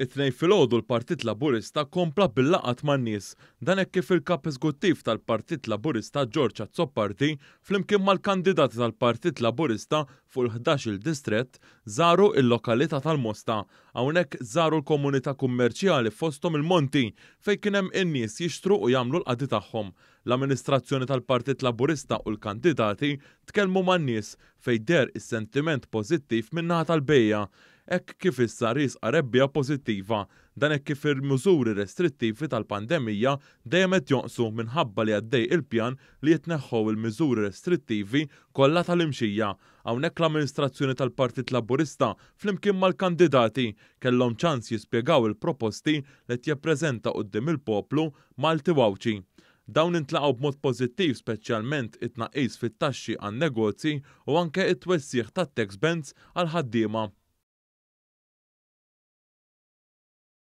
It-tnejn filgħodu l-Partit Laburista kompla bil-laqat man-nies. Dan hekk kif il-kap eżekuttiv tal-Partit Laburista George Azzoppardi flimkien mal-kandidati tal-Partit Laburista fuq il-11 distrett żaru il-lokalità tal-Mosta. Hawnhekk żaru l-komunità kummerċjali fosthom il-Monti fejn kien hemm in-nies jixtru u jagħmlu l-qadi tagħhom. L-amministrazzjoni tal-Partit Laburista u l-kandidati tkellmu man-nies fejn der is-sentiment pożittiv min-naħa tal-bejja. Hekk kif issa risqa rebbija pożittiva, dan hekk kif il-miżuri restrittivi tal-pandemija dejjem qed jonqsu minħabba li għaddej il-pjan li jitneħħu il-miżuri restrittivi kollha tal-imxija. Hawnhekk l-amministrazzjoni tal-Partit Laburista flimkien mal-kandidati kellhom ċans jispjegaw il-proposti li qed jippreżenta quddiem il-poplu Malti Wawċi. Dawn intlaqgħu b'mod pożittiv speċjalment it-tnaqqis fit-taxxi għan-negozji u anke it-twessieħ tat-tax bans għal ħaddiema.